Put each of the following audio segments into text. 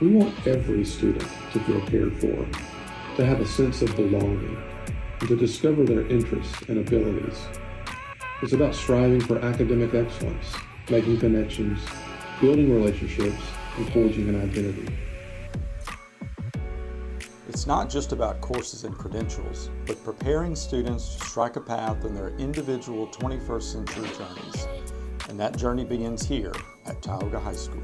We want every student to feel cared for, to have a sense of belonging, and to discover their interests and abilities. It's about striving for academic excellence, making connections, building relationships, and forging an identity. It's not just about courses and credentials, but preparing students to strike a path in their individual 21st century journeys. And that journey begins here at Tioga High School.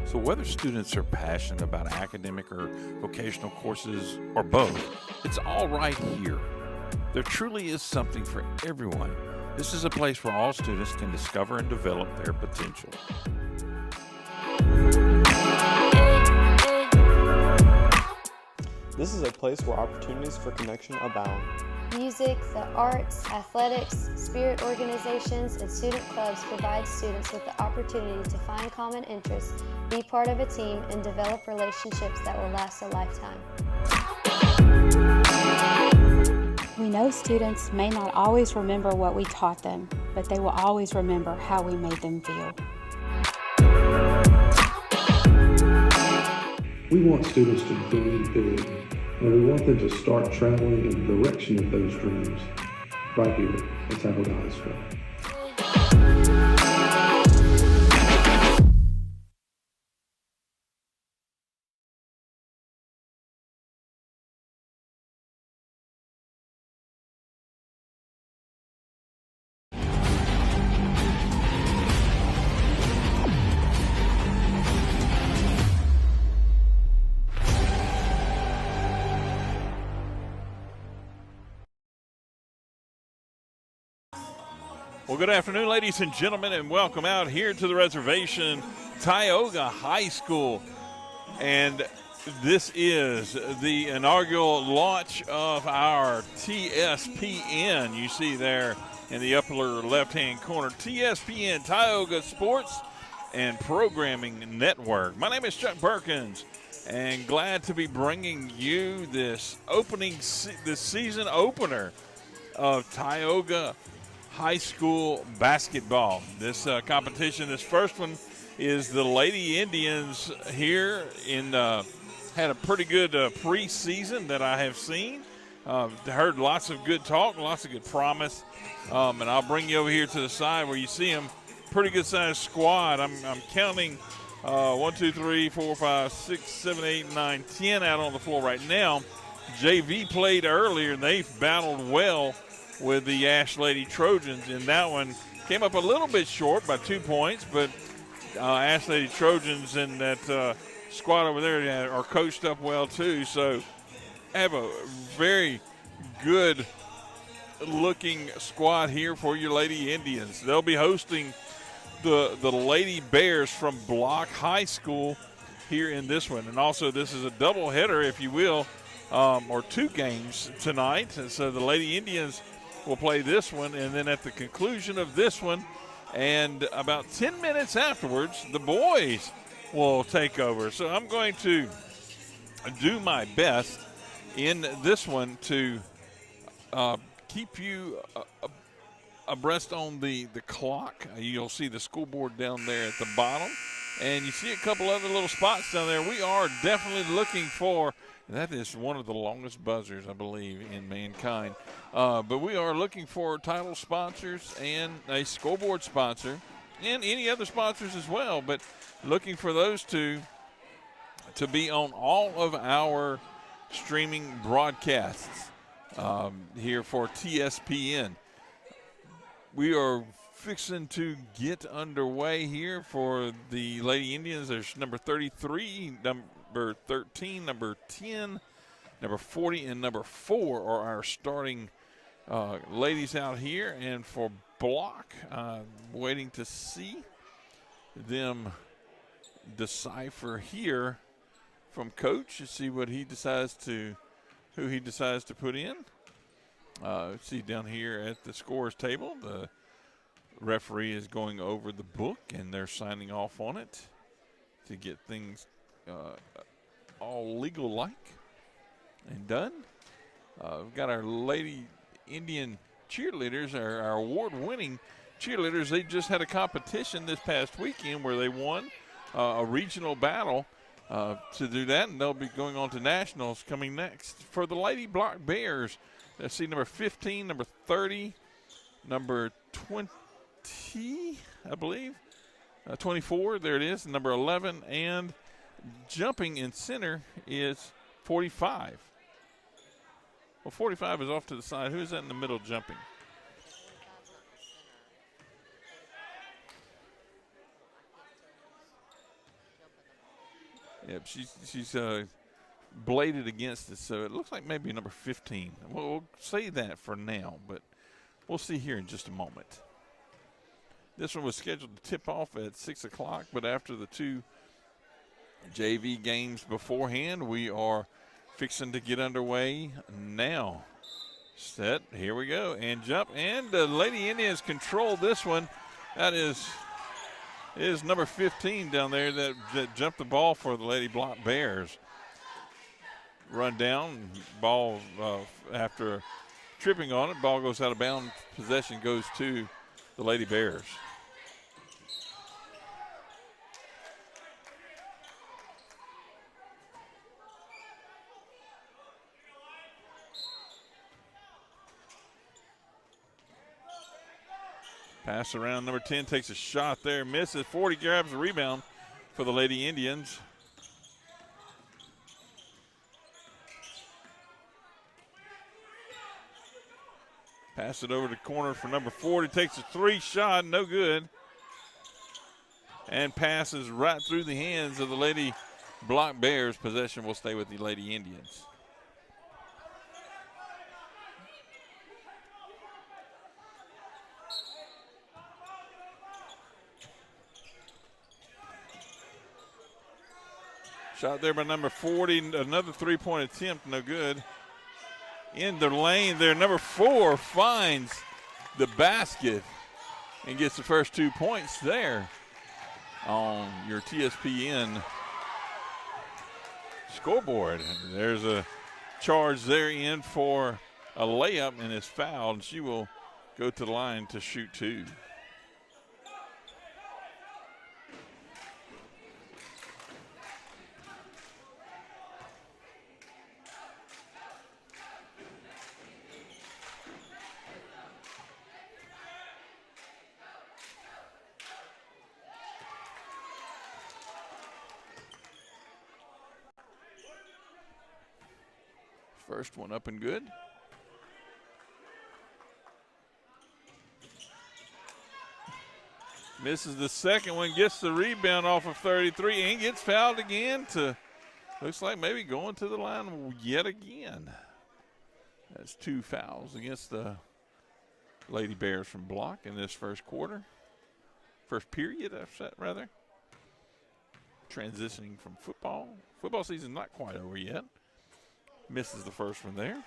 So whether students are passionate about academic or vocational courses or both, it's all right here. There truly is something for everyone. This is a place where all students can discover and develop their potential. This is a place where opportunities for connection abound. Music, the arts, athletics, spirit organizations, and student clubs provide students with the opportunity to find common interests, be part of a team, and develop relationships that will last a lifetime. We know students may not always remember what we taught them, but they will always remember how we made them feel. We want students to dream big, and we want them to start traveling in the direction of those dreams right here at Tioga High School. Well, good afternoon, ladies and gentlemen, and welcome out here to the reservation, Tioga High School. And this is the inaugural launch of our TSPN. You see there in the upper left-hand corner, TSPN, Tioga Sports and Programming Network. My name is Chuck Perkins, and glad to be bringing you this this season opener of Tioga High School basketball. This competition, this first one, is the Lady Indians here had a pretty good preseason that I have seen. Heard lots of good talk, lots of good promise, and I'll bring you over here to the side where you see them. Pretty good sized squad. I'm counting 1, 2, 3, 4, 5, 6, 7, 8, 9, 10 out on the floor right now. JV played earlier, and they've battled well with the Ash Lady Trojans, and that one came up a little bit short by 2 points, but Ash Lady Trojans and that squad over there are coached up well too, so have a very good looking squad here for your Lady Indians. They'll be hosting the Lady Bears from Block High School here in this one, and also this is a doubleheader, if you will, or 2 games tonight, and so the Lady Indians will play this one, and then at the conclusion of this one and about 10 minutes afterwards, the boys will take over. So I'm going to do my best in this one to keep you abreast on the clock. You'll see the school board down there at the bottom, and you see a couple other little spots down there. We are definitely looking for, that is one of the longest buzzers, I believe, in mankind. But we are looking for title sponsors and a scoreboard sponsor and any other sponsors as well. But looking for those two to be on all of our streaming broadcasts here for TSPN. We are fixing to get underway here for the Lady Indians. There's number 33, number 13, number 10, number 40, and number 4 are our starting ladies out here. And for Block, waiting to see them decipher here from Coach to see what he decides to, who he decides to put in. See down here at the scorer's table, the referee is going over the book and they're signing off on it to get things all legal-like and done. We've got our Lady Indian cheerleaders, our award-winning cheerleaders. They just had a competition this past weekend where they won a regional battle to do that, and they'll be going on to nationals coming next. For the Lady Block Bears, let's see, number 15, number 30, number 20, I believe, 24, there it is, number 11, and jumping in center is 45. Well, 45 is off to the side. Who is that in the middle jumping? Yep, she's bladed against it, so it looks like maybe number 15. We'll say that for now, but we'll see here in just a moment. This one was scheduled to tip off at 6 o'clock, but after the two JV games beforehand, we are fixing to get underway now. Set, here we go, and jump, and the Lady Indians control this one. That is number 15 down there that jumped the ball for the Lady Block Bears. Run down, ball after tripping on it, ball goes out of bounds, possession goes to the Lady Bears. Pass around, number 10 takes a shot there, misses. 40 grabs the rebound for the Lady Indians. Pass it over to corner for number 40, takes a three shot, no good. And passes right through the hands of the Lady Block Bears. Possession will stay with the Lady Indians. Shot there by number 40, another three-point attempt, no good. In the lane there, number 4 finds the basket and gets the first 2 points there on your TSPN scoreboard. There's a charge there in for a layup and is fouled. She will go to the line to shoot 2. First one up and good. Misses the second one, gets the rebound off of 33 and gets fouled again to, looks like maybe going to the line yet again. That's 2 fouls against the Lady Bears from Block in this first quarter. First period, rather. Transitioning from football. Football season not quite over yet. Misses the first one there.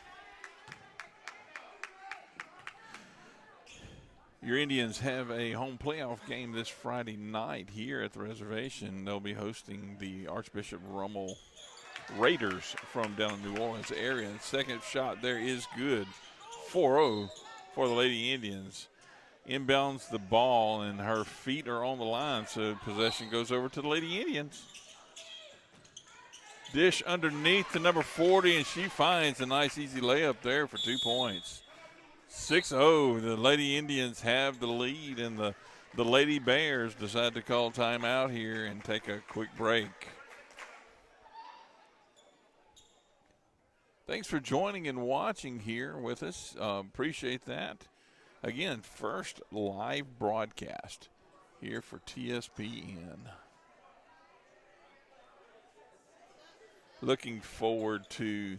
Your Indians have a home playoff game this Friday night here at the reservation. They'll be hosting the Archbishop Rummel Raiders from down in New Orleans area. And second shot there is good. 4-0 for the Lady Indians. Inbounds the ball, and her feet are on the line, so possession goes over to the Lady Indians. Dish underneath to number 40, and she finds a nice easy layup there for 2 points. 6-0, the Lady Indians have the lead, and the Lady Bears decide to call timeout here and take a quick break. Thanks for joining and watching here with us. Appreciate that. Again, first live broadcast here for TSPN. Looking forward to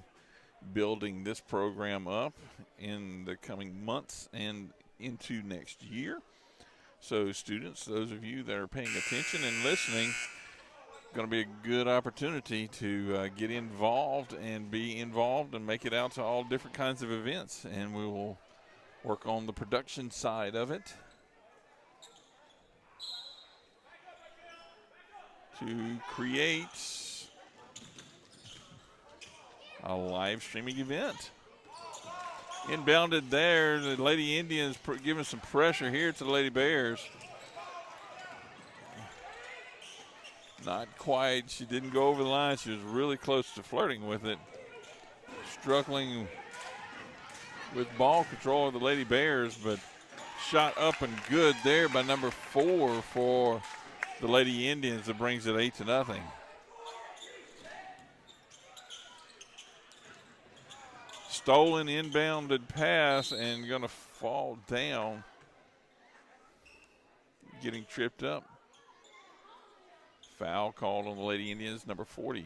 building this program up in the coming months and into next year. So students, those of you that are paying attention and listening, going to be a good opportunity to get involved and be involved and make it out to all different kinds of events. And we will work on the production side of it to create a live streaming event. Inbounded there, the Lady Indians giving some pressure here to the Lady Bears. Not quite. She didn't go over the line. She was really close to flirting with it. Struggling with ball control of the Lady Bears, but shot up and good there by number 4 for the Lady Indians. That brings it 8-0. Stolen inbounded pass and going to fall down. Getting tripped up. Foul called on the Lady Indians, number 40.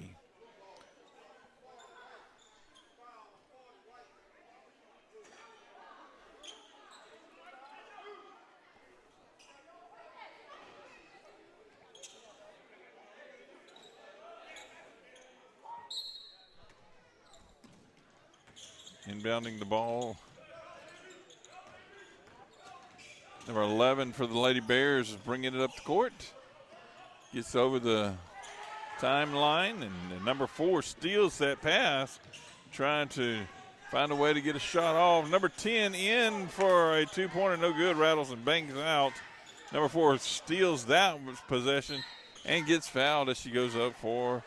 Inbounding the ball. Number 11 for the Lady Bears is bringing it up the court. Gets over the timeline, and number 4 steals that pass, trying to find a way to get a shot off. Number 10 in for a two-pointer, no good, rattles and bangs out. Number 4 steals that possession and gets fouled as she goes up for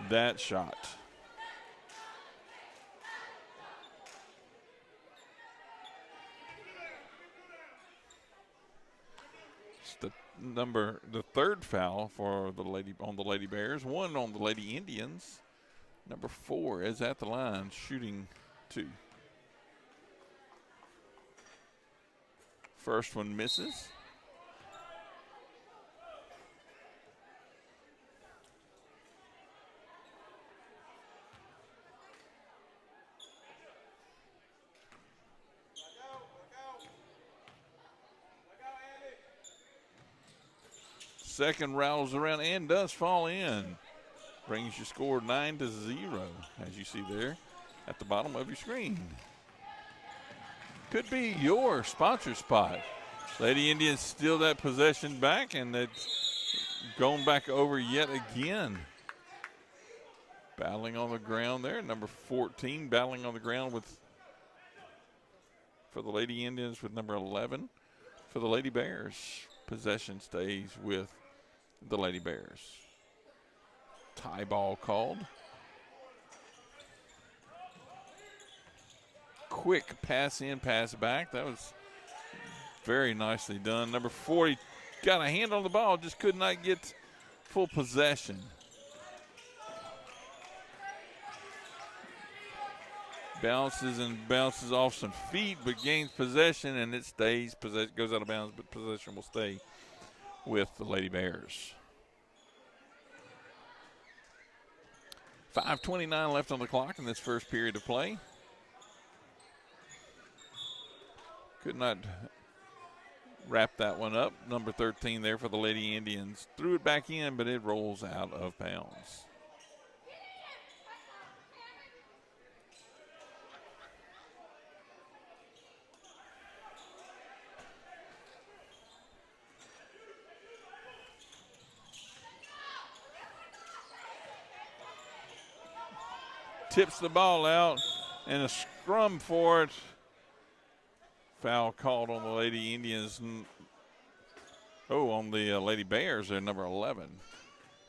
that shot. The third foul for the Lady Bears, 1 on the Lady Indians. Number 4 is at the line shooting 2. First one misses. Second rattles around and does fall in. Brings your score 9-0, as you see there at the bottom of your screen. Could be your sponsor spot. Lady Indians steal that possession back, and it's going back over yet again. Battling on the ground there, number 14 battling on the ground for the Lady Indians with number 11 for the Lady Bears. Possession stays with the Lady Bears. Tie ball called. Quick pass in, pass back. That was very nicely done. Number 40 got a hand on the ball, just could not get full possession. Bounces off some feet, but gains possession, and it stays. Possession goes out of bounds, but possession will stay with the Lady Bears. 5:29 left on the clock in this first period of play. Could not wrap that one up. Number 13 there for the Lady Indians. Threw it back in, but it rolls out of bounds. Tips the ball out, and a scrum for it. Foul called on the Lady Indians. Oh, on the Lady Bears, they're number 11.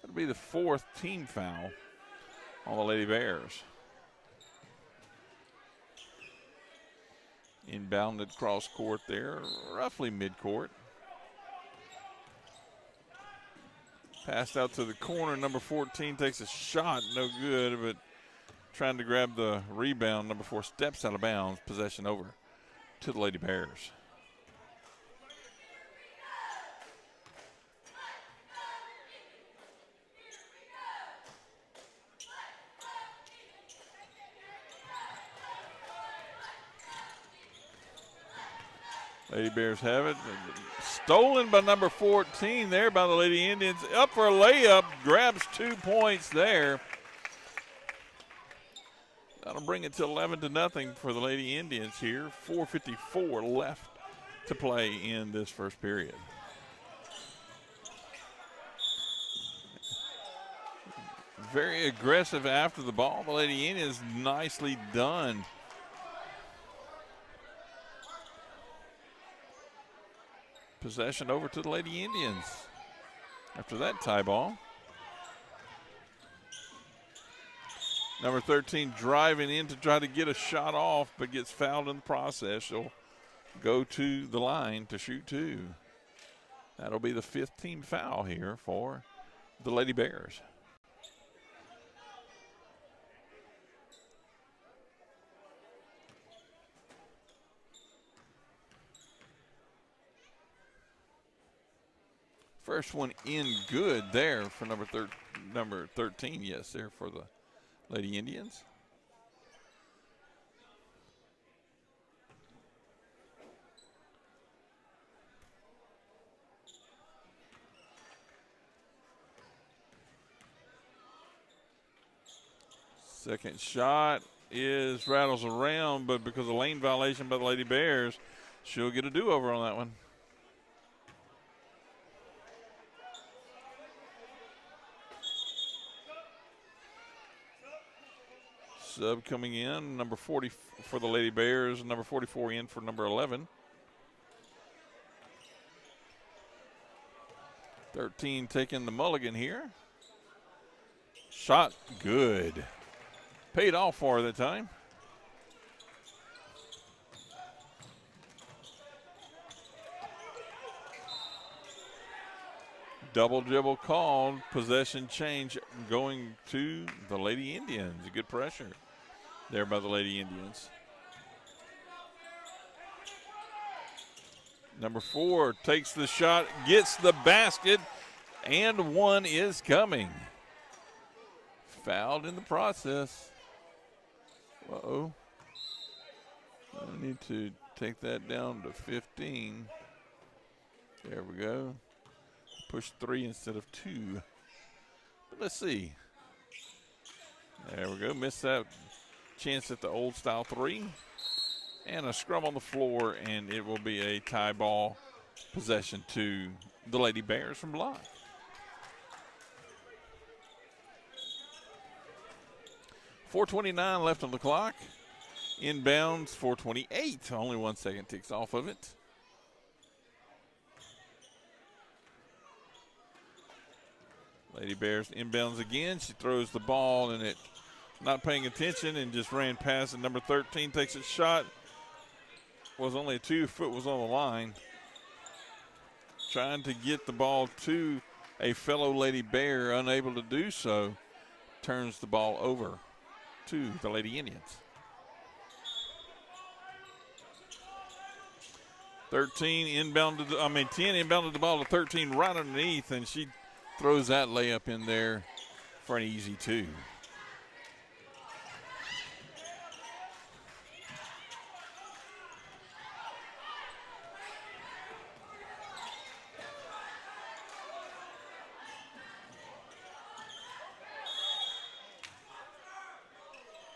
That'll be the 4th team foul on the Lady Bears. Inbounded cross court there, roughly mid-court. Passed out to the corner. Number 14 takes a shot, no good, but trying to grab the rebound. Number 4 steps out of bounds. Possession over to the Lady Bears. Lady Bears have it. Stolen by number 14 there by the Lady Indians. Up for a layup. Grabs 2 points there. That'll bring it to 11-0 for the Lady Indians here. 4:54 left to play in this first period. Very aggressive after the ball. The Lady Indians, nicely done. Possession over to the Lady Indians after that tie ball. Number 13 driving in to try to get a shot off, but gets fouled in the process. She'll go to the line to shoot 2. That'll be the 5th team foul here for the Lady Bears. First one in good there for number 13. Yes, there for the Lady Indians. Second shot rattles around, but because of lane violation by the Lady Bears, she'll get a do-over on that one. Sub coming in, number 40 for the Lady Bears, number 44 in for number 11. 13 taking the mulligan here. Shot good. Paid off for her that time. Double dribble called, possession change going to the Lady Indians. Good pressure there by the Lady Indians. Number 4 takes the shot, gets the basket, and one is coming. Fouled in the process. Uh-oh. I need to take that down to 15. There we go. Push 3 instead of 2. But let's see. There we go. Missed that chance at the old style 3. And a scrum on the floor, and it will be a tie ball possession to the Lady Bears from block. .429 left on the clock. Inbounds, 4:28. Only 1 second ticks off of it. Lady Bears inbounds again. She throws the ball, and it not paying attention and just ran past it. Number 13 takes a shot. Was only a 2 foot was on the line. Trying to get the ball to a fellow Lady Bear, unable to do so. Turns the ball over to the Lady Indians. 10 inbounded the ball to 13 right underneath, and she throws that layup in there for an easy 2.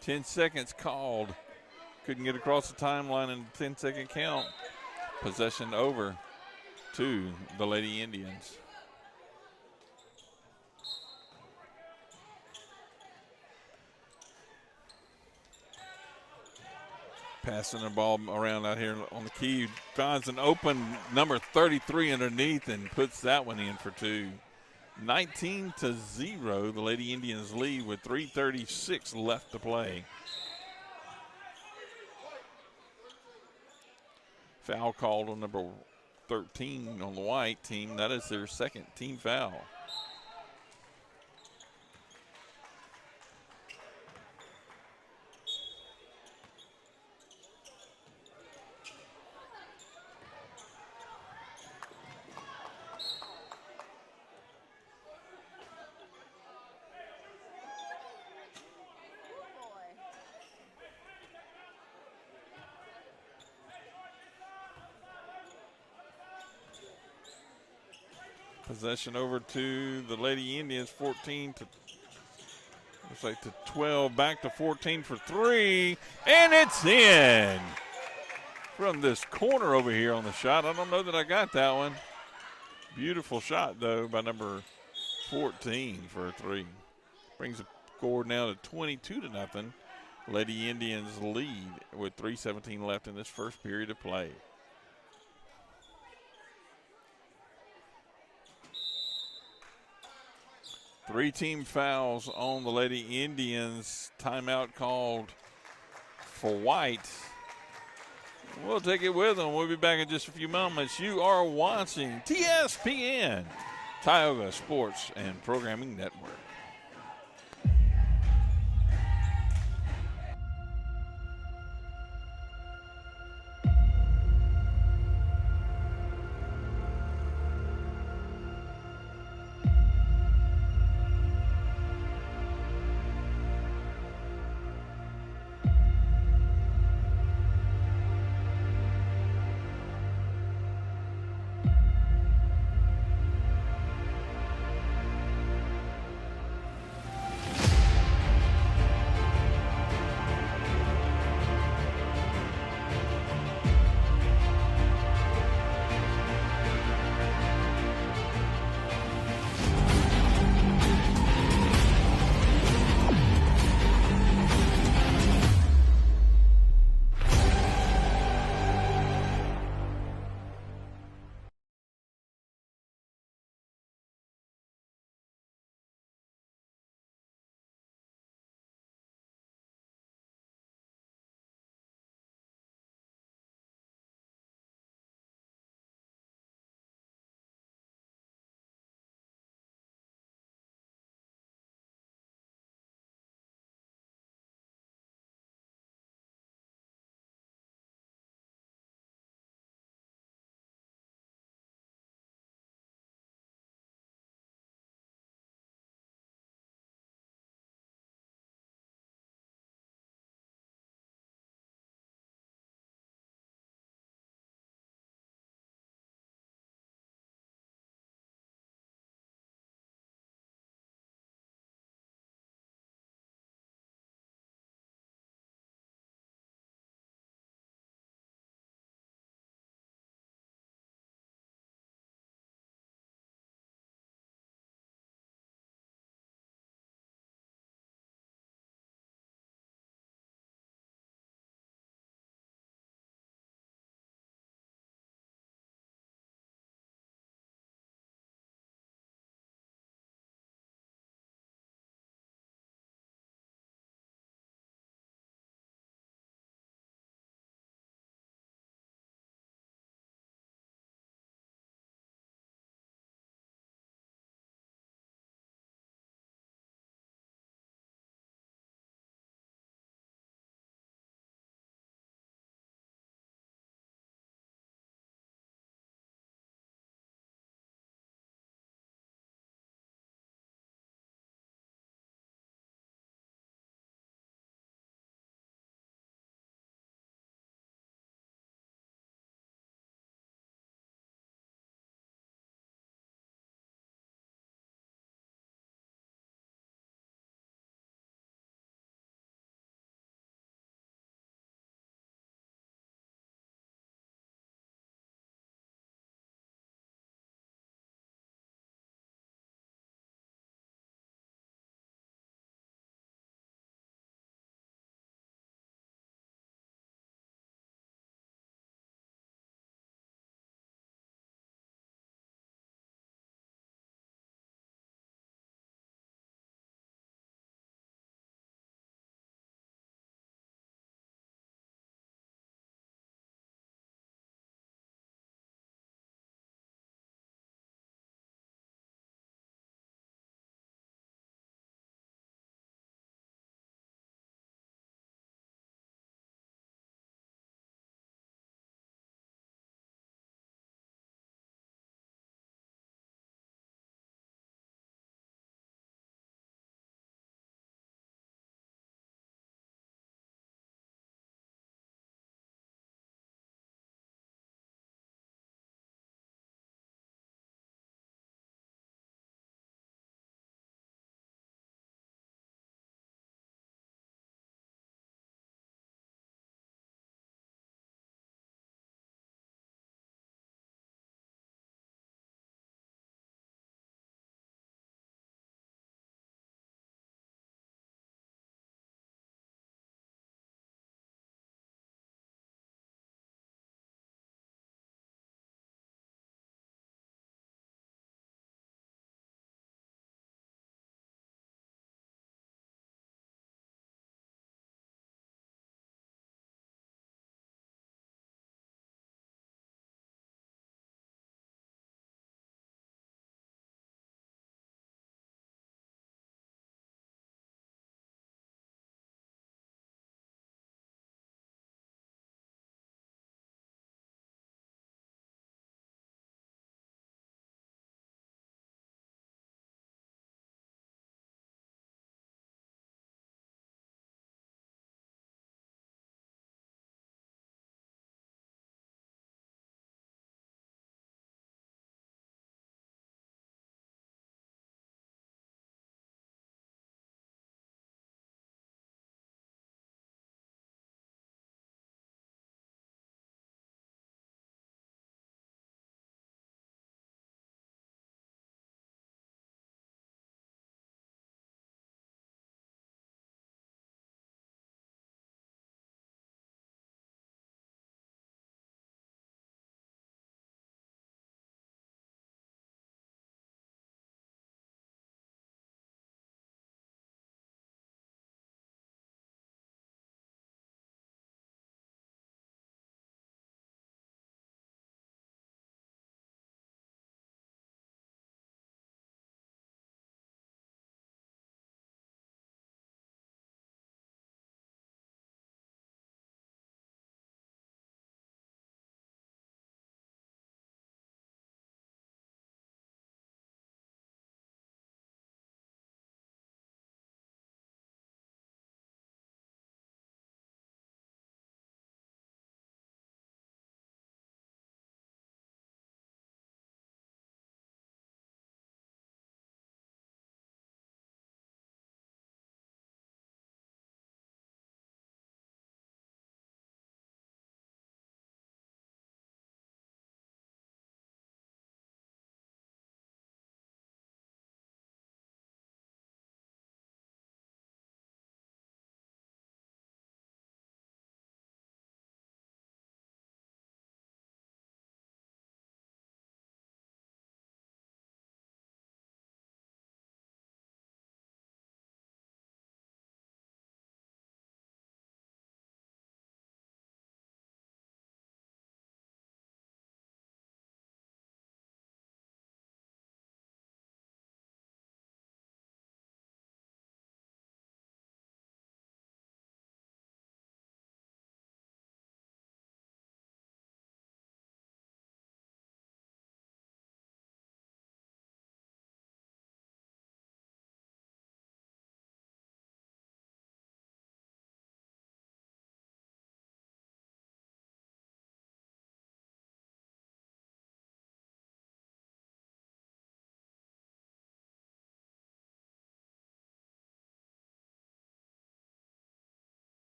Ten seconds called. Couldn't get across the timeline in the 10-second count. Possession over to the Lady Indians. Passing the ball around out here on the key. Finds an open number 33 underneath and puts that one in for 2. 19-0, the Lady Indians lead with 3:36 left to play. Foul called on number 13 on the white team. That is their second team foul. Possession over to the Lady Indians, 14 to, looks like to 12, back to 14 for 3, and it's in from this corner over here on the shot. I don't know that I got that one. Beautiful shot, though, by number 14 for a 3. Brings the score now to 22-0. Lady Indians lead with 3:17 left in this first period of play. 3 team fouls on the Lady Indians. Timeout called for White. We'll take it with them. We'll be back in just a few moments. You are watching TSPN, Tioga Sports and Programming Network.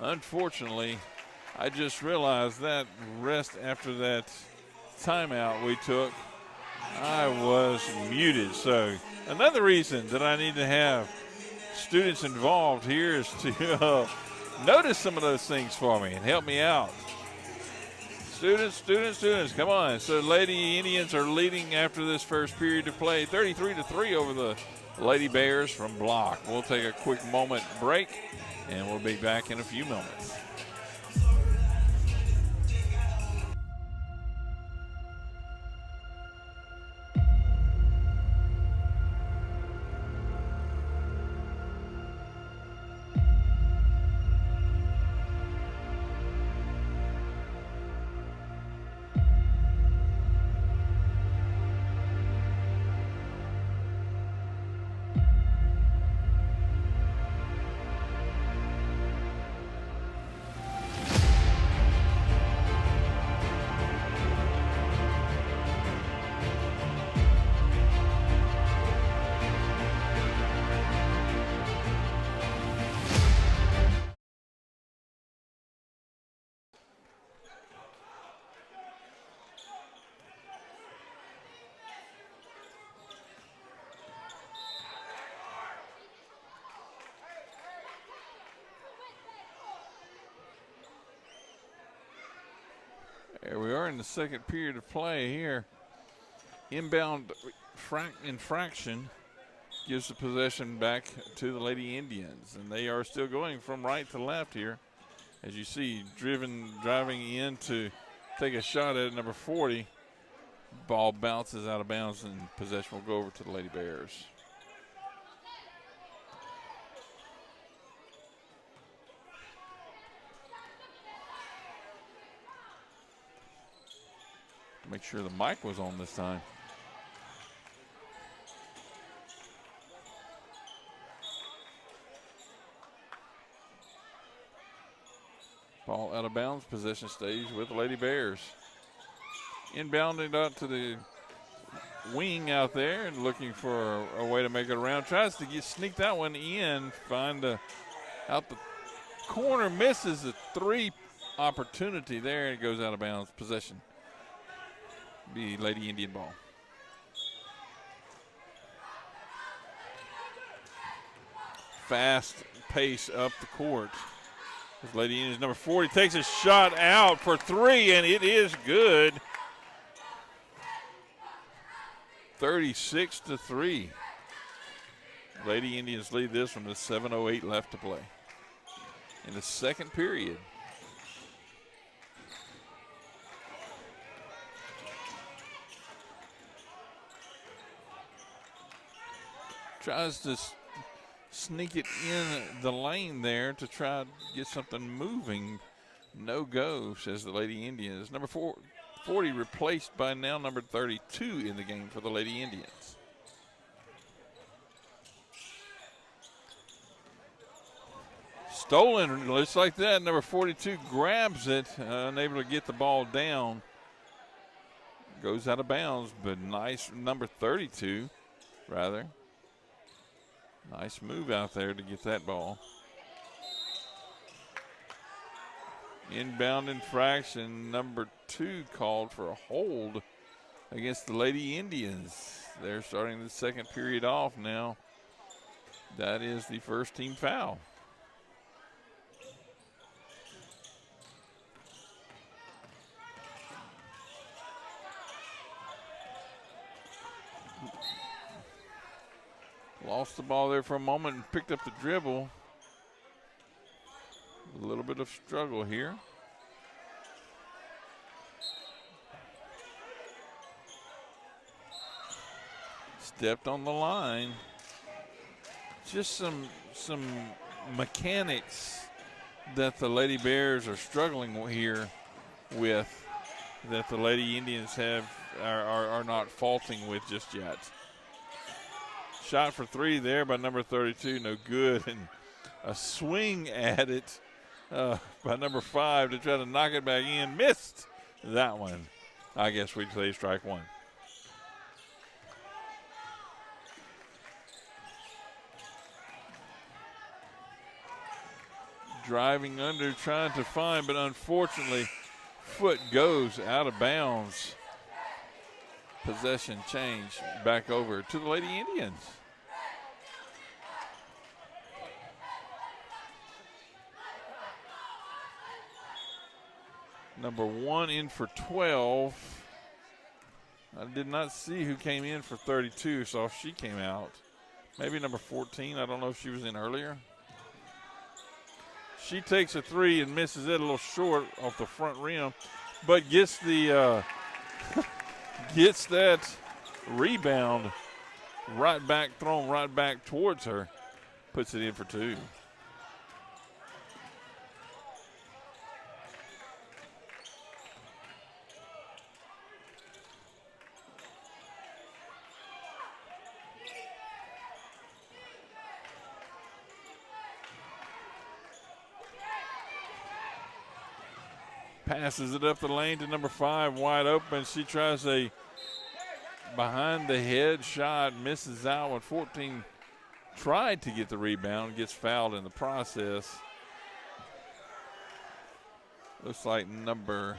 Unfortunately, I just realized that rest after that timeout we took, I was muted. So another reason that I need to have students involved here is to notice some of those things for me and help me out. Students, come on. So Lady Indians are leading after this first period of play, 33-3 over the Lady Bears from Block. We'll take a quick moment break, and we'll be back in a few moments. There we are in the second period of play here. Inbound infraction gives the possession back to the Lady Indians, and they are still going from right to left here. As you see, driving in to take a shot at number 40. Ball bounces out of bounds, and possession will go over to the Lady Bears. Make sure the mic was on this time. Ball out of bounds, possession stays with the Lady Bears. Inbounding out to the wing out there and looking for a way to make it around. Tries to sneak that one in, find out the corner, misses the three opportunity there, and it goes out of bounds. Possession be Lady Indian ball. Fast pace up the court. As Lady Indians number 40 takes a shot out for three, and it is good. 36-3. Lady Indians lead this from the 7:08 left to play in the second period. Tries to sneak it in the lane there to try to get something moving. No go, says the Lady Indians. Number 40 replaced by now number 32 in the game for the Lady Indians. Stolen, looks like that. Number 42 grabs it, unable to get the ball down. Goes out of bounds, but nice, number 32, rather. Nice move out there to get that ball. Inbound infraction, number 2 called for a hold against the Lady Indians. They're starting the second period off now. That is the first team foul. Lost the ball there for a moment and picked up the dribble. A little bit of struggle here. Stepped on the line. Just some mechanics that the Lady Bears are struggling here with, that the Lady Indians are not faulting with just yet. Shot for three there by number 32, no good, and a swing at it by number 5 to try to knock it back in. Missed that one. I guess we'd say strike one. driving under, trying to find, but unfortunately, foot goes out of bounds. Possession change back over to the Lady Indians. Number 1 in for 12. I did not see who came in for 32, so if she came out. Maybe number 14. I don't know if she was in earlier. She takes a 3 and misses it a little short off the front rim, but gets the gets that rebound right back, thrown right back towards her. Puts it in for 2. Passes it up the lane to number 5, wide open. She tries a behind the head shot, misses out when 14 tried to get the rebound, gets fouled in the process. Looks like number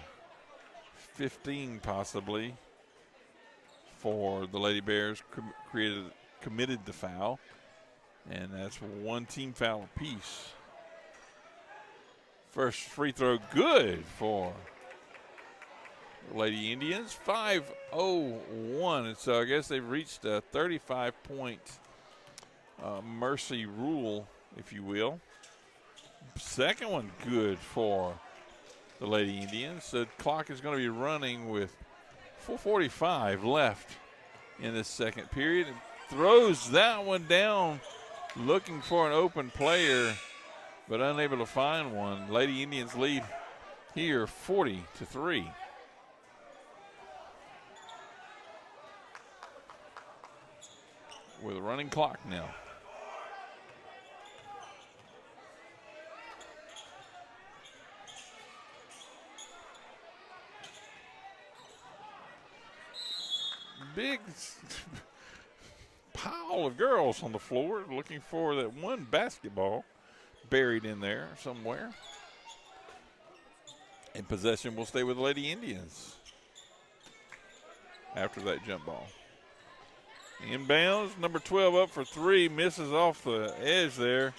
15 possibly for the Lady Bears committed the foul, and that's 1 team foul apiece. First free throw good for the Lady Indians. 5:01, and so I guess they've reached a 35-point mercy rule, if you will. Second one good for the Lady Indians. The clock is going to be running with 4:45 left in this second period. And throws that one down, looking for an open player, but unable to find one. Lady Indians lead here 40-3. With a running clock now. Big pile of girls on the floor looking for that one basketball buried in there somewhere. And possession will stay with the Lady Indians after that jump ball. Inbounds, number 12 up for 3, misses off the edge there.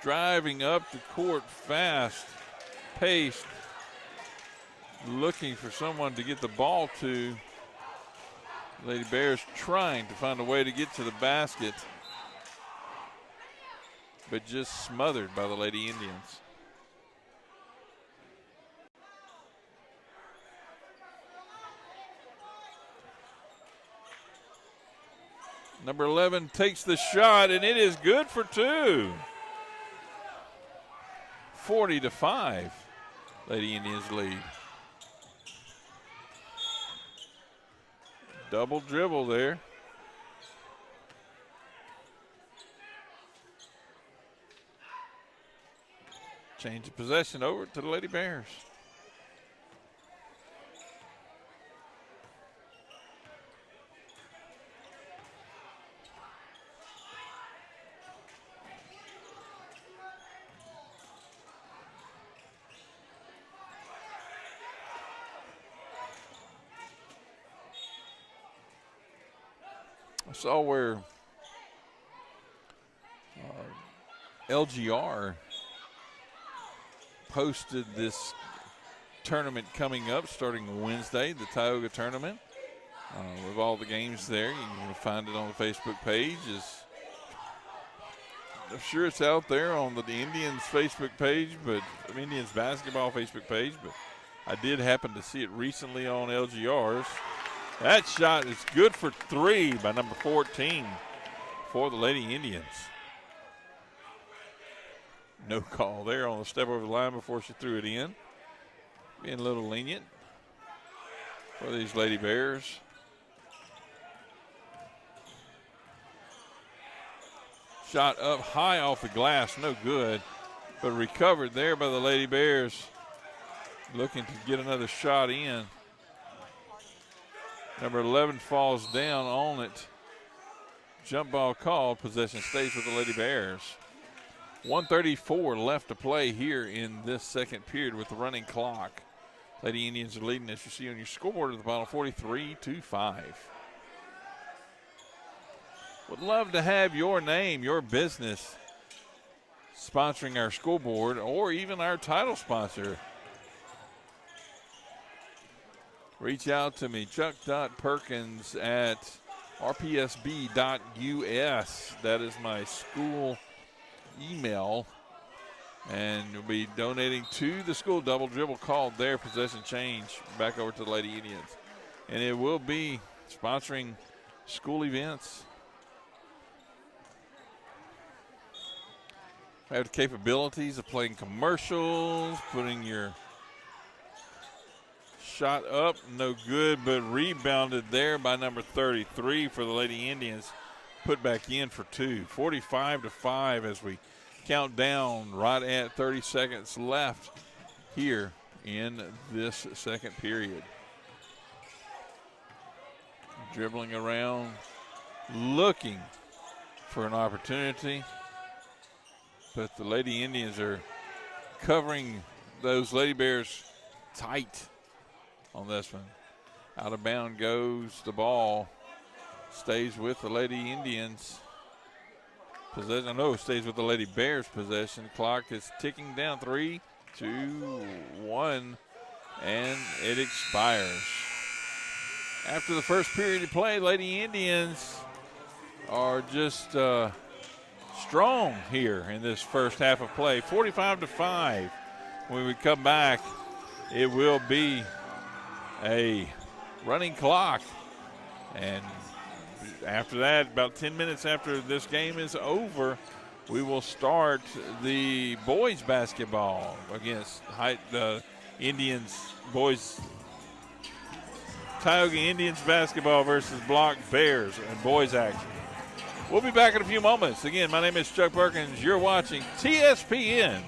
Driving up the court fast, paced, looking for someone to get the ball to. Lady Bears trying to find a way to get to the basket, but just smothered by the Lady Indians. Number 11 takes the shot, and it is good for 2. 40-5, Lady Indians lead. Double dribble there. Change of possession over to the Lady Bears. I saw where LGR posted this tournament coming up starting Wednesday, the Tioga tournament, with all the games there. You can find it on the Facebook page. I'm sure it's out there on the Indians Facebook page, but Indians basketball Facebook page, but I did happen to see it recently on LGR's. That shot is good for 3 by number 14 for the Lady Indians. No call there on the step over the line before she threw it in. Being a little lenient for these Lady Bears. Shot up high off the glass, no good, but recovered there by the Lady Bears. Looking to get another shot in. Number 11 falls down on it. jump ball called. Possession stays with the Lady Bears. 1:34 left to play here in this second period with the running clock. Lady Indians are leading, as you see on your scoreboard at the bottom, 43-5. Would love to have your name, your business sponsoring our scoreboard or even our title sponsor. Reach out to me, chuck.perkins at rpsb.us. That is my school email. And you'll be donating to the school. Double dribble called there. Possession change back over to the Lady Indians. And it will be sponsoring school events. Have the capabilities of playing commercials, putting your shot up, no good, but rebounded there by number 33 for the Lady Indians. Put back in for two. 45-5 as we count down right at 30 seconds left here in this second period. Dribbling around, looking for an opportunity, but the Lady Indians are covering those Lady Bears tight on this one. Out of bound goes the ball. Stays with the Lady Indians. Possession, no, stays with the Lady Bears possession. Clock is ticking down. 3, 2, 1, and it expires. After the first period of play, Lady Indians are just strong here in this first half of play. 45-5. When we come back, it will be a running clock. And after that, about 10 minutes after this game is over, we will start the boys basketball against the Indians, boys, Tioga Indians basketball versus Block Bears and boys action. We'll be back in a few moments. Again, my name is Chuck Perkins. You're watching TSPN,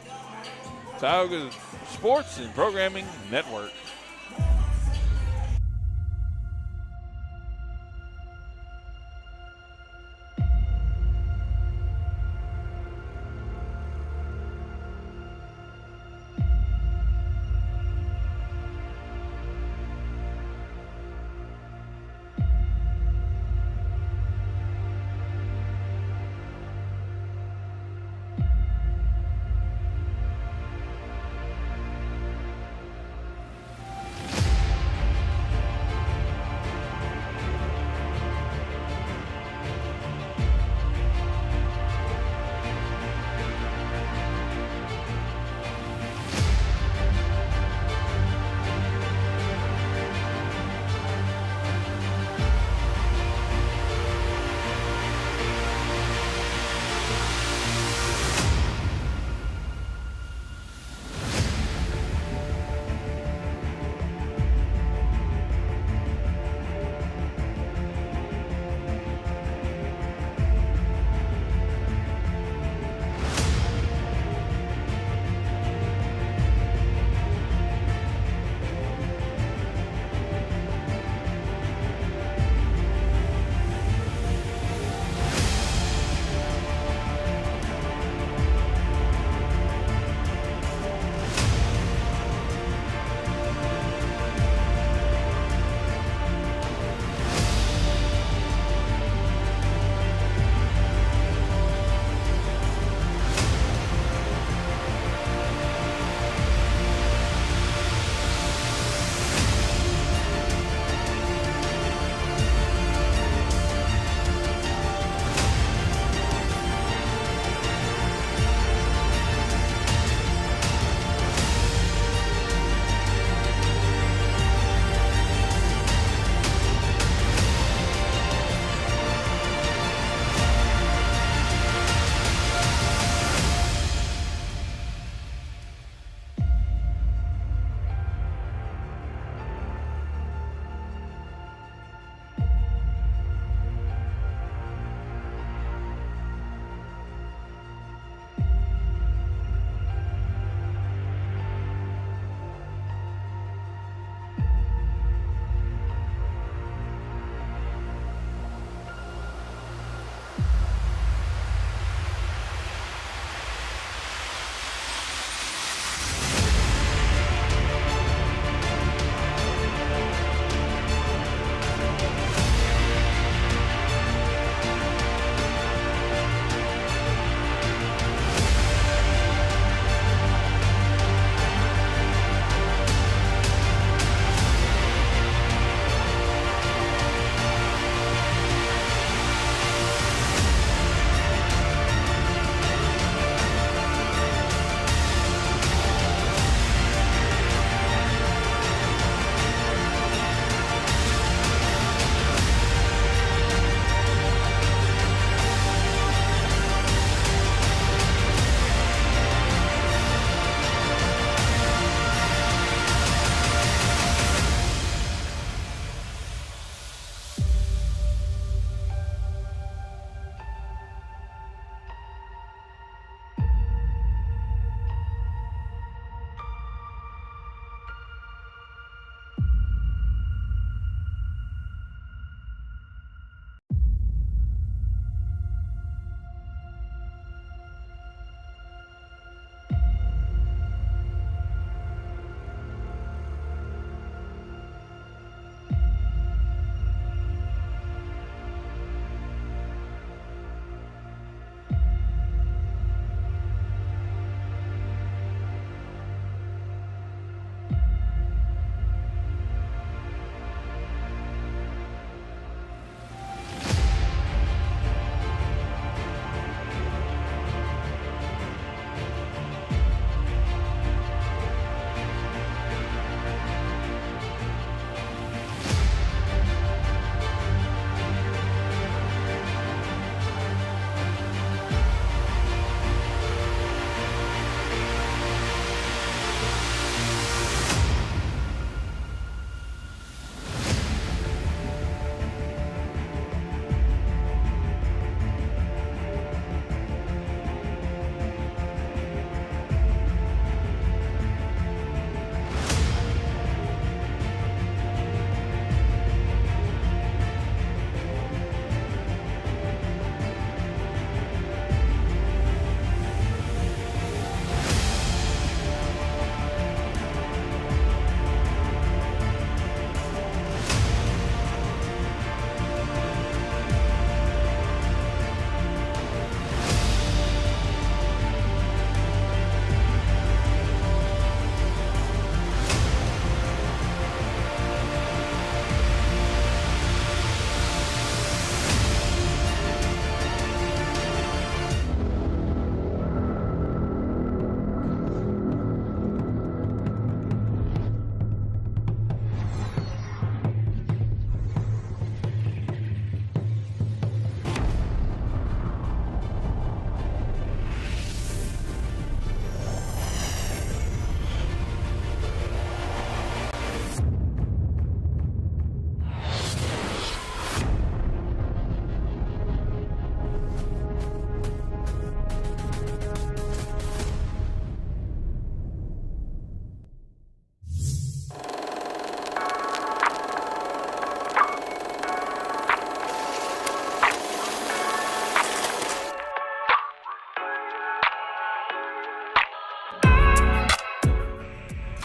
Tioga Sports and Programming Network.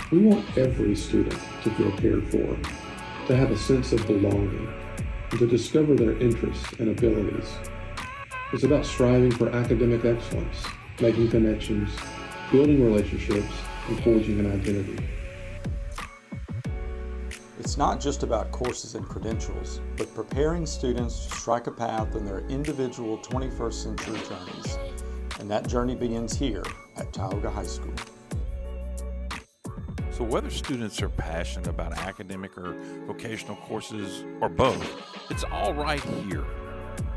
We want every student to feel cared for, to have a sense of belonging, and to discover their interests and abilities. It's about striving for academic excellence, making connections, building relationships, and forging an identity. It's not just about courses and credentials, but preparing students to strike a path in their individual 21st century journeys. And that journey begins here at Tioga High School. So whether students are passionate about academic or vocational courses or both, it's all right here.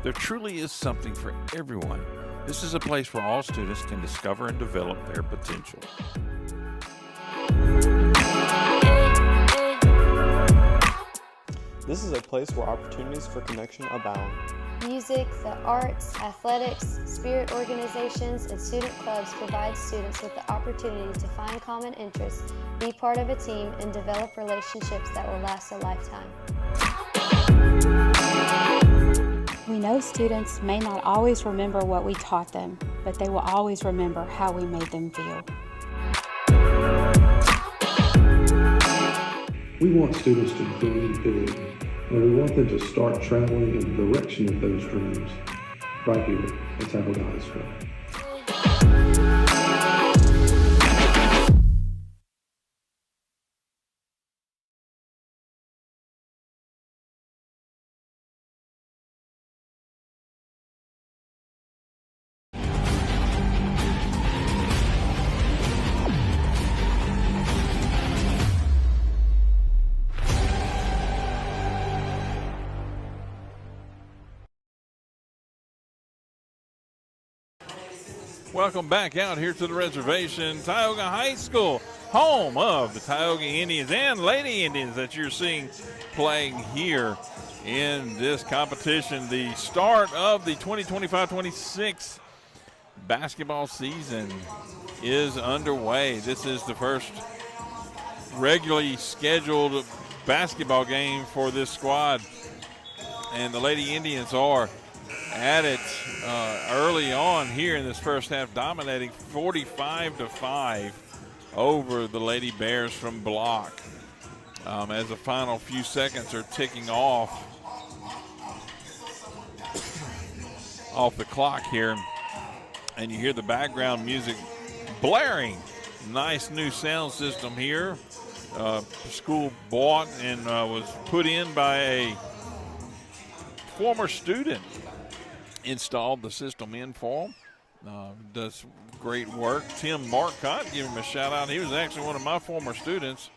There truly is something for everyone. This is a place where all students can discover and develop their potential. This is a place where opportunities for connection abound. Music, the arts, athletics, spirit organizations, and student clubs provide students with the opportunity to find common interests, be part of a team, and develop relationships that will last a lifetime. We know students may not always remember what we taught them, but they will always remember how we made them feel. We want students to dream big, and we want them to start traveling in the direction of those dreams right here at Tioga High School. Welcome back out here to the reservation. Tioga High School, home of the Tioga Indians and Lady Indians that you're seeing playing here in this competition. The start of the 2025-26 basketball season is underway. This is the first regularly scheduled basketball game for this squad, and the Lady Indians are at it early on here in this first half, dominating 45-5 over the Lady Bears from block. As the final few seconds are ticking off the clock here, and you hear the background music blaring. Nice new sound system here. School bought and was put in by a former student. Installed the system in for him. Does great work. Tim Marcotte, give him a shout out. He was actually one of my former students.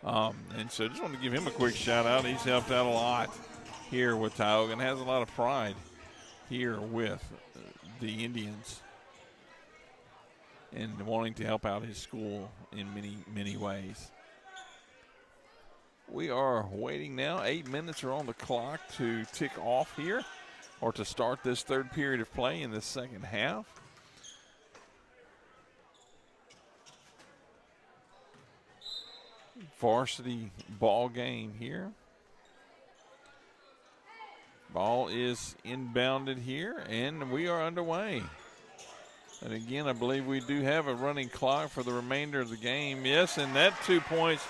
And so just want to give him a quick shout out. He's helped out a lot here with Tioga and has a lot of pride here with the Indians and wanting to help out his school in many, many ways. We are waiting now. 8 minutes are on the clock to tick off here, or to start this third period of play in the second half. Varsity ball game here. Ball is inbounded here, and we are underway. And again, I believe we do have a running clock for the remainder of the game. Yes, and that 2 points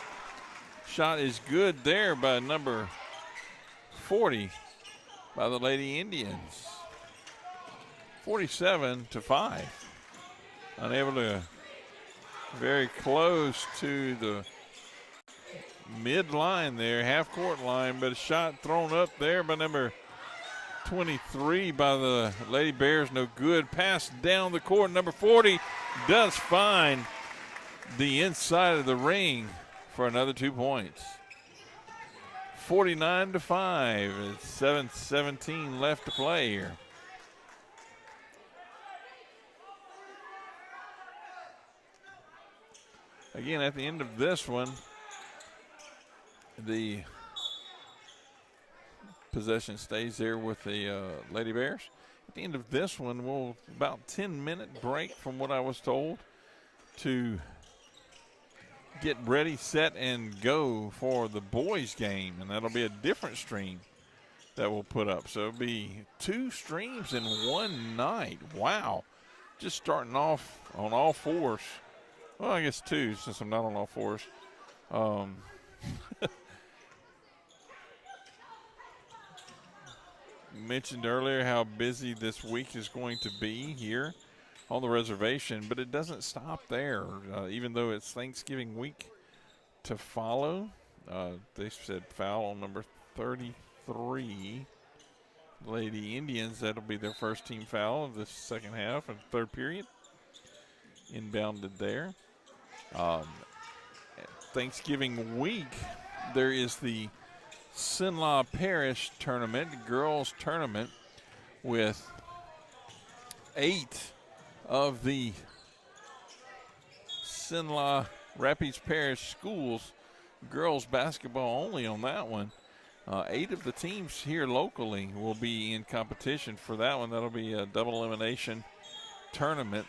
shot is good there by number 40. By the Lady Indians. 47-5. Unable to, very close to the mid-line there, half-court line, but a shot thrown up there by number 23 by the Lady Bears, no good. Pass down the court, number 40 does find the inside of the ring for another 2 points. 49-5. It's 7:17 left to play here. Again, at the end of this one, the possession stays there with the Lady Bears. At the end of this one, we'll about 10-minute break from what I was told to get ready, set, and go for the boys game, and that'll be a different stream that we'll put up. So it'll be 2 streams in one night. Wow. Just starting off on all fours. Well, I guess 2 since I'm not on all fours. Mentioned earlier how busy this week is going to be here on the reservation, but it doesn't stop there. Even though it's Thanksgiving week to follow, they said foul on number 33, Lady Indians. That'll be their first team foul of the second half and third period. Inbounded there. Thanksgiving week, there is the Sinlaw Parish tournament, girls tournament, with 8 of the Sinlaw Rapides Parish schools, girls basketball only on that one. 8 of the teams here locally will be in competition for that one. That'll be a double elimination tournament.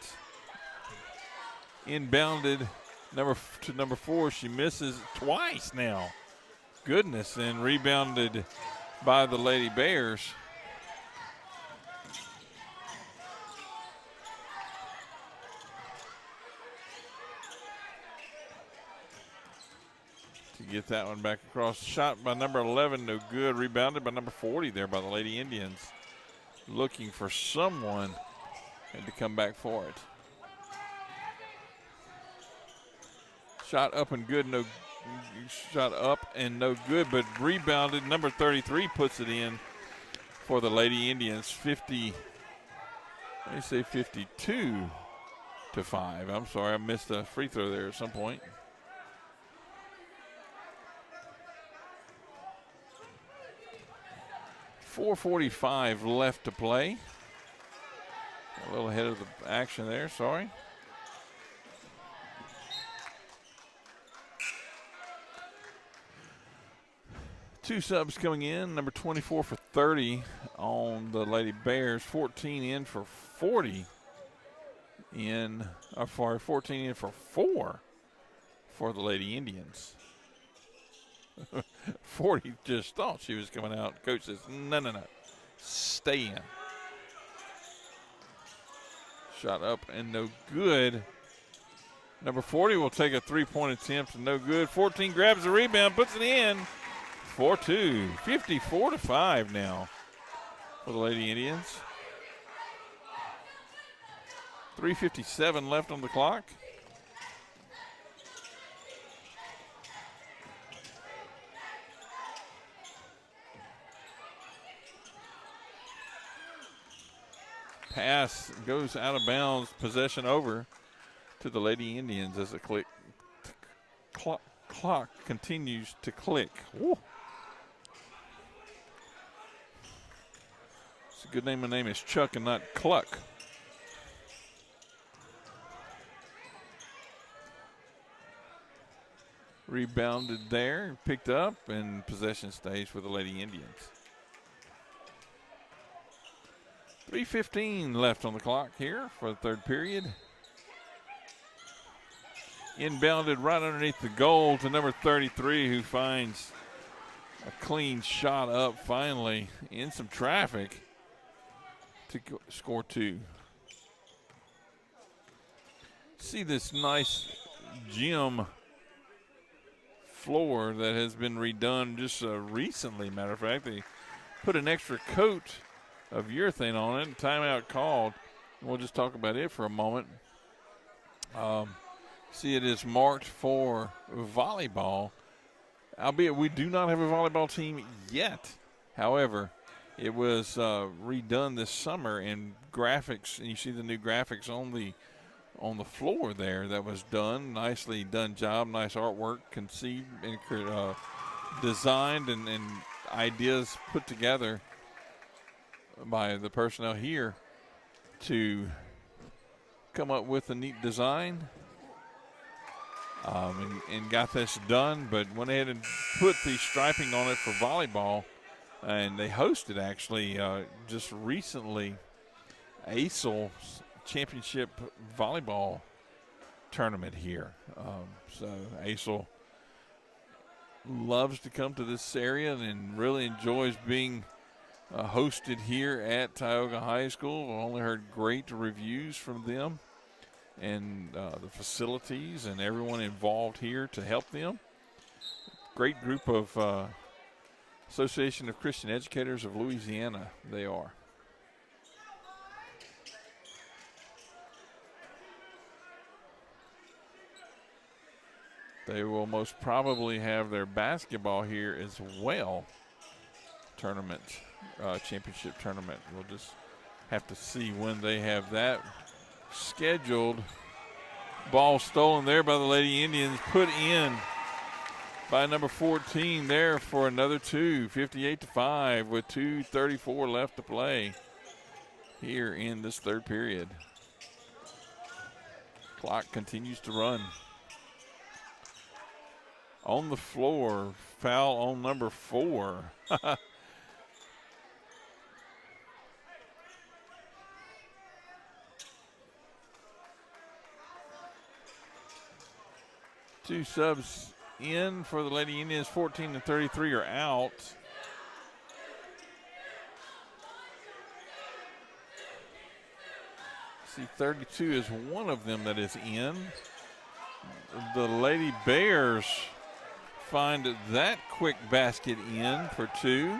Inbounded to number 4. She misses twice now. Goodness, and rebounded by the Lady Bears. To get that one back across. Shot by number 11, no good. Rebounded by number 40 there by the Lady Indians. Looking for someone and to come back for it. Shot up and good, no shot up and no good, but rebounded. Number 33 puts it in for the Lady Indians. 52 to 5. I'm sorry, I missed a free throw there at some point. .445 left to play. A little ahead of the action there, sorry. Two subs coming in. Number 24 for 30 on the Lady Bears. 14 in for 40 in, 14 in for 4 for the Lady Indians. 40 just thought she was coming out. Coach says, no. Stay in. Shot up and no good. Number 40 will take a three-point attempt and no good. 14 grabs the rebound, puts it in. 4-2, 54 to 5 now for the Lady Indians. 3:57 left on the clock. Pass goes out of bounds. Possession over to the Lady Indians as the clock continues to click. Woo. It's a good name. My name is Chuck and not Cluck. Rebounded there, picked up, and possession stays for the Lady Indians. 3:15 left on the clock here for the third period. Inbounded right underneath the goal to number 33, who finds a clean shot up finally in some traffic to score 2. See this nice gym floor that has been redone just recently. Matter of fact, they put an extra coat of urethane on it. Timeout called. We'll just talk about it for a moment. See, it is marked for volleyball, albeit we do not have a volleyball team yet. However, it was redone this summer, and graphics, and you see the new graphics on the floor there that was done. Nicely done job, nice artwork conceived and designed and ideas put together by the personnel here to come up with a neat design. And got this done, but went ahead and put the striping on it for volleyball, and they hosted actually just recently ASL's championship volleyball tournament here. So ASL loves to come to this area and really enjoys being hosted here at Tioga High School. I've only heard great reviews from them and the facilities and everyone involved here to help them. great group of Association of Christian Educators of Louisiana, they are. They will most probably have their basketball here as well. Tournament, championship tournament. We'll just have to see when they have that scheduled. Ball stolen there by the Lady Indians, put in by number 14 there for another two, 58-5 with 2:34 left to play here in this third period. Clock continues to run. On the floor, foul on number 4. Two subs in for the Lady Indians, 14 and 33 are out. See, 32 is one of them that is in. The Lady Bears find that quick basket in for 2.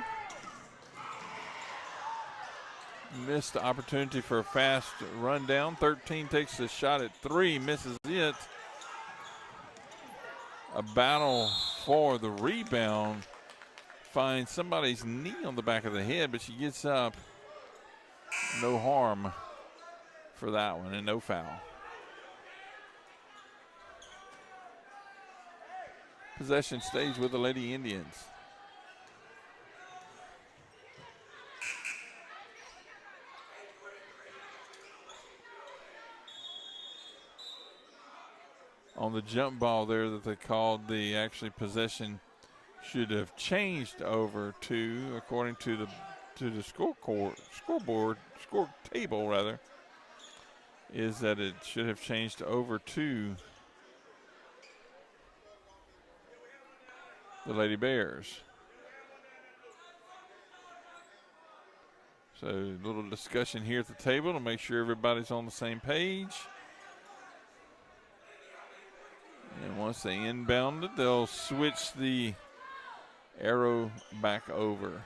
Missed the opportunity for a fast rundown. 13 takes a shot at 3, misses it. A battle for the rebound. Finds somebody's knee on the back of the head, but she gets up. No harm for that one, and no foul. Possession stays with the Lady Indians. On the jump ball there that they called, the actually possession should have changed over to, according to the score table rather, is that it should have changed over to the Lady Bears. So a little discussion here at the table to make sure everybody's on the same page. And once they inbound it, they'll switch the arrow back over.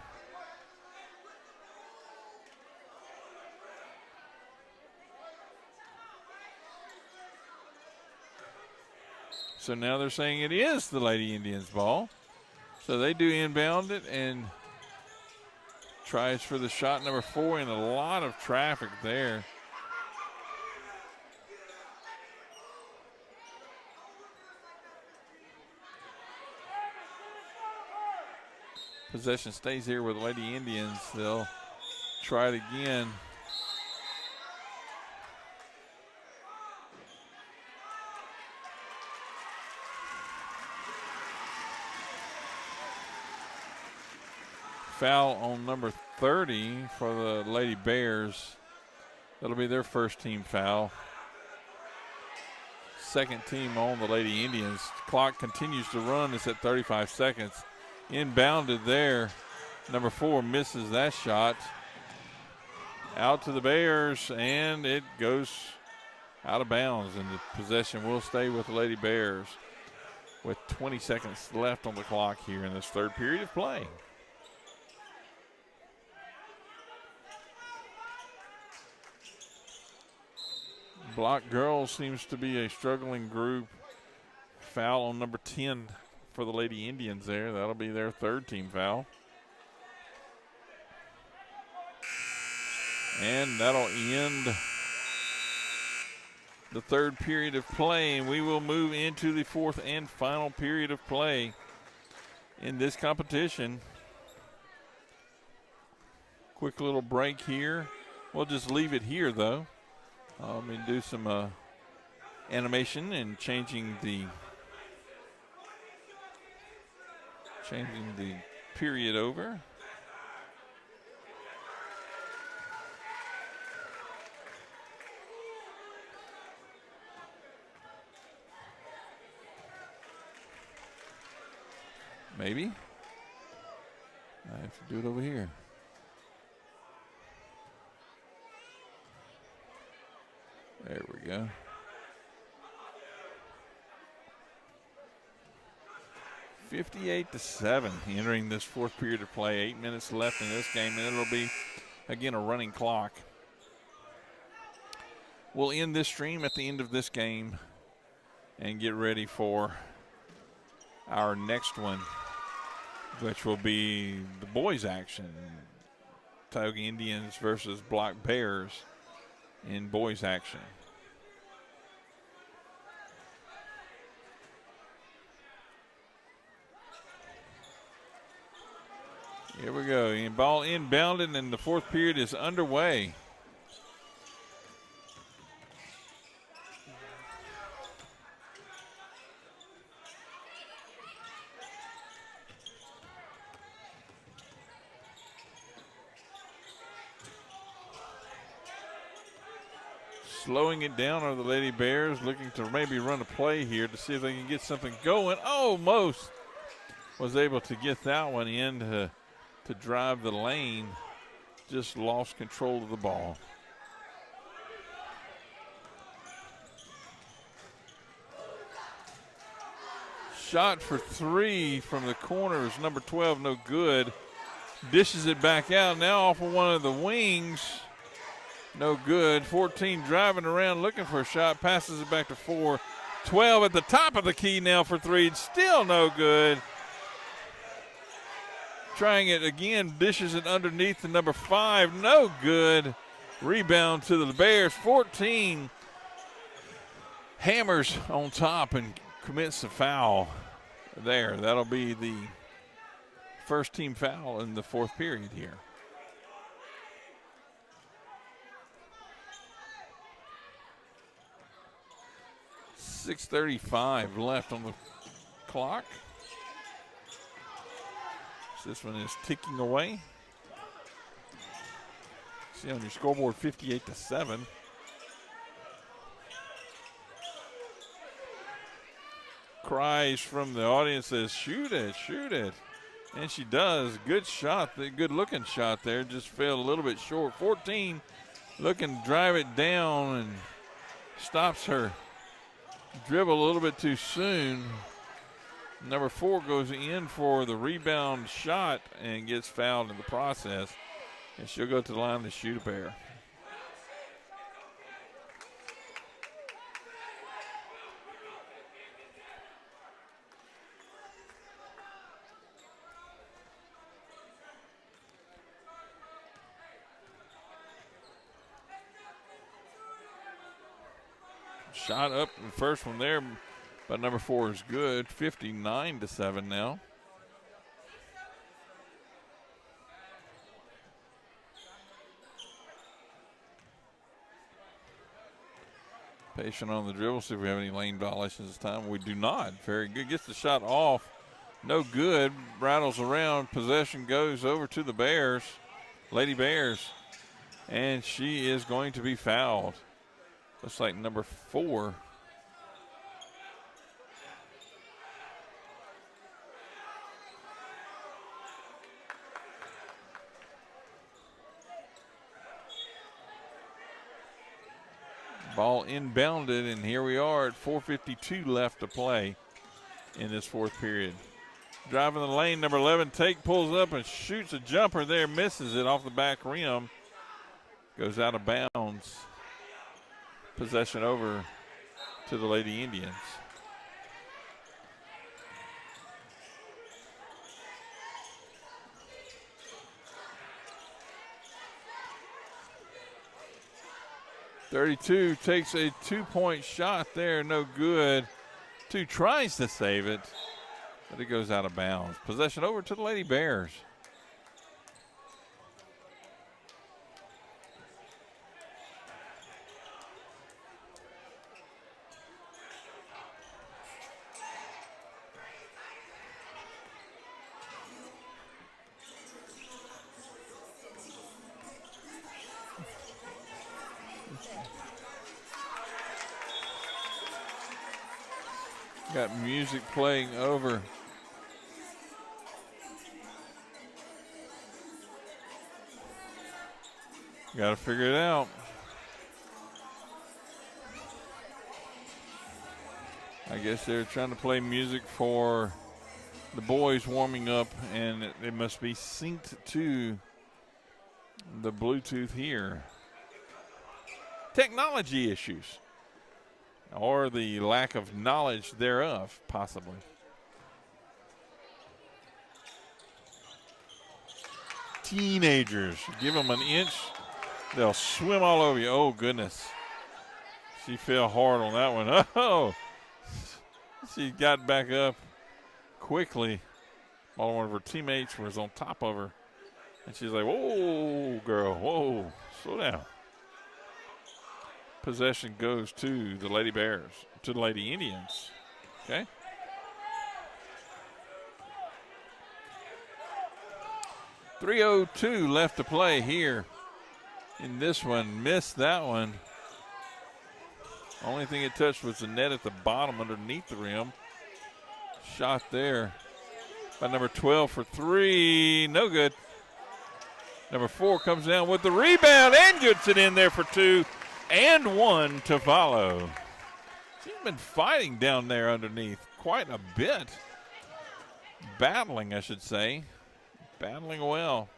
So now they're saying it is the Lady Indians ball. So they do inbound it and tries for the shot number 4, and a lot of traffic there. Possession stays here with the Lady Indians. They'll try it again. Foul on number 30 for the Lady Bears. That'll be their first team foul. Second team on the Lady Indians. Clock continues to run. It's at 35 seconds. Inbounded there. Number 4 misses that shot. Out to the Bears, and it goes out of bounds, and the possession will stay with the Lady Bears with 20 seconds left on the clock here in this third period of play. Block girls seems to be a struggling group. Foul on number 10 for the Lady Indians there. That'll be their third team foul. And that'll end the third period of play, and we will move into the fourth and final period of play in this competition. Quick little break here. We'll just leave it here though. Let me do some animation and changing the period over. Maybe I have to do it over here. There we go. 58-7 entering this fourth period of play. 8 minutes left in this game, and it'll be, again, a running clock. We'll end this stream at the end of this game and get ready for our next one, which will be the boys' action. Tioga Indians versus Block Bears in boys' action. Here we go. Ball inbounded, and the fourth period is underway. Slowing it down are the Lady Bears, looking to maybe run a play here to see if they can get something going. Almost was able to get that one in to drive the lane. Just lost control of the ball. Shot for three from the corner is number 12, no good. Dishes it back out now off of one of the wings. No good. 14 driving around looking for a shot. Passes it back to 4. 12 at the top of the key now for three. Still no good. Trying it again. Dishes it underneath the number 5. No good. Rebound to the Bears. 14. Hammers on top and commits a foul there. That'll be the first team foul in the fourth period here. 6:35 left on the clock. So this one is ticking away. See on your scoreboard, 58-7. Cries from the audience says, shoot it, shoot it. And she does. Good shot, good looking shot there. Just fell a little bit short. 14 looking to drive it down and stops her dribble a little bit too soon. Number 4 goes in for the rebound shot and gets fouled in the process. And she'll go to the line to shoot a pair. Shot up, the first one there, but number 4 is good. 59-7 now. Patient on the dribble, see if we have any lane violations this time. We do not. Very good. Gets the shot off. No good. Rattles around. Possession goes over to the Bears, Lady Bears, and she is going to be fouled. Looks like number 4. Ball inbounded, and here we are at 4:52 left to play in this fourth period. Driving the lane, number 11, pulls up and shoots a jumper there, misses it off the back rim. Goes out of bounds. Possession over to the Lady Indians. .32 takes a 2-point shot there, no good. 2 tries to save it, but it goes out of bounds. Possession over to the Lady Bears. Got music playing over. Got to figure it out. I guess they're trying to play music for the boys warming up, and it must be synced to the Bluetooth here. Technology issues, or the lack of knowledge thereof, possibly. Teenagers, give them an inch, they'll swim all over you. Oh, goodness. She fell hard on that one. Oh, she got back up quickly while one of her teammates was on top of her. And she's like, whoa, girl, whoa, slow down. Possession goes to the Lady Bears, to the Lady Indians. Okay. .302 left to play here in this one. Missed that one. Only thing it touched was the net at the bottom underneath the rim. Shot there by number 12 for 3. No good. Number 4 comes down with the rebound and gets it in there for 2 and 1 to follow. She's been fighting down there underneath quite a bit. Battling, I should say. Battling well.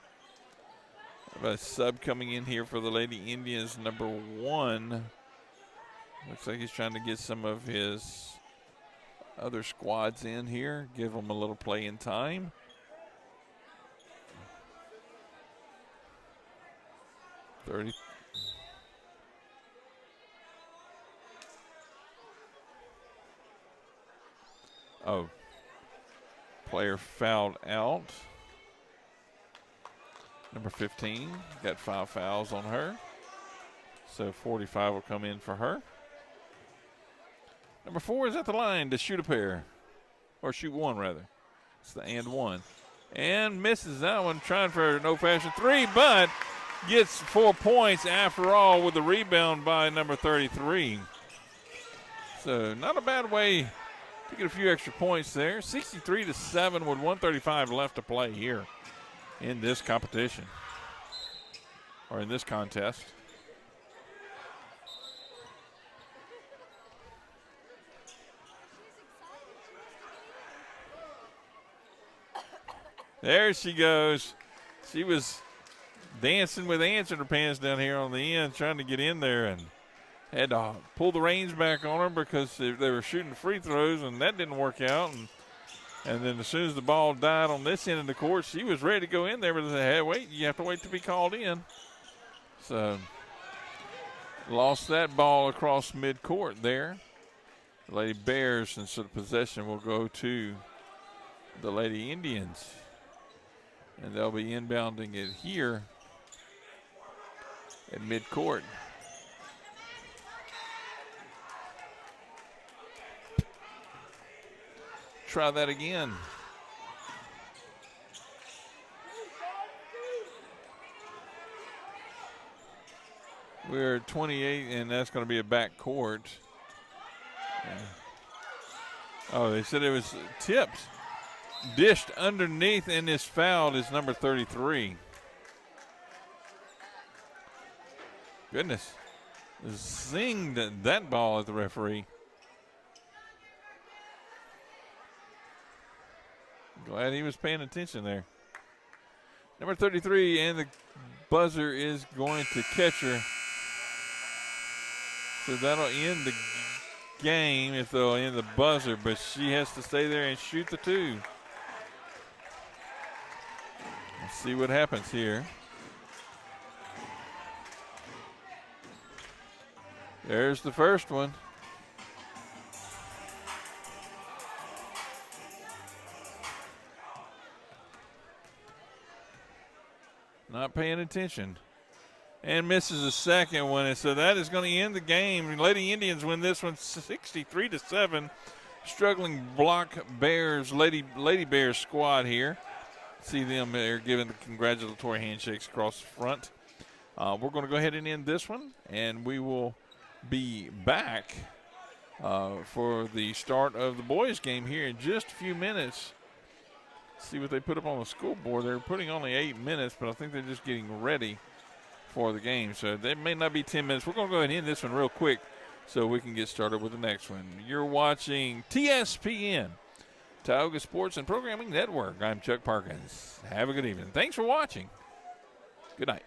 A sub coming in here for the Lady Indians, number 1. Looks like he's trying to get some of his other squads in here, give them a little playing time. Oh, player fouled out. Number 15 got 5 fouls on her. So 45 will come in for her. Number 4 is at the line to shoot a pair. Or shoot one, rather. It's the and one. And misses that one, trying for an old-fashioned 3, but gets 4 points after all with the rebound by number 33. So not a bad way to get a few extra points there. 63-7 with 135 left to play here in this competition, or in this contest. There she goes. She was dancing with ants in her pants down here on the end, trying to get in there, and had to pull the reins back on her because they were shooting free throws, and that didn't work out. And then as soon as the ball died on this end of the court, she was ready to go in there, but they said, hey, wait, you have to wait to be called in. So lost that ball across midcourt there. The Lady Bears, and so the possession will go to the Lady Indians. And they'll be inbounding it here at midcourt. Try that again. We're at 28, and that's going to be a back court. Yeah. Oh, they said it was tipped. Dished underneath, and this fouled is number 33. Goodness. Zinged that ball at the referee. Glad he was paying attention there. Number 33, and the buzzer is going to catch her. So that'll end the game if they'll end the buzzer, but she has to stay there and shoot the 2. Let's see what happens here. There's the first one. Not paying attention. And misses the second one, and so that is going to end the game. Lady Indians win this one 63-7. Struggling block Bears, Lady Bears squad here. See them there giving the congratulatory handshakes across the front. We're going to go ahead and end this one, and we will be back for the start of the boys' game here in just a few minutes. See what they put up on the scoreboard. They're putting only 8 minutes, but I think they're just getting ready for the game. So they may not be 10 minutes. We're going to go ahead and end this one real quick so we can get started with the next one. You're watching TSPN, Tioga Sports and Programming Network. I'm Chuck Parkins. Have a good evening. Thanks for watching. Good night.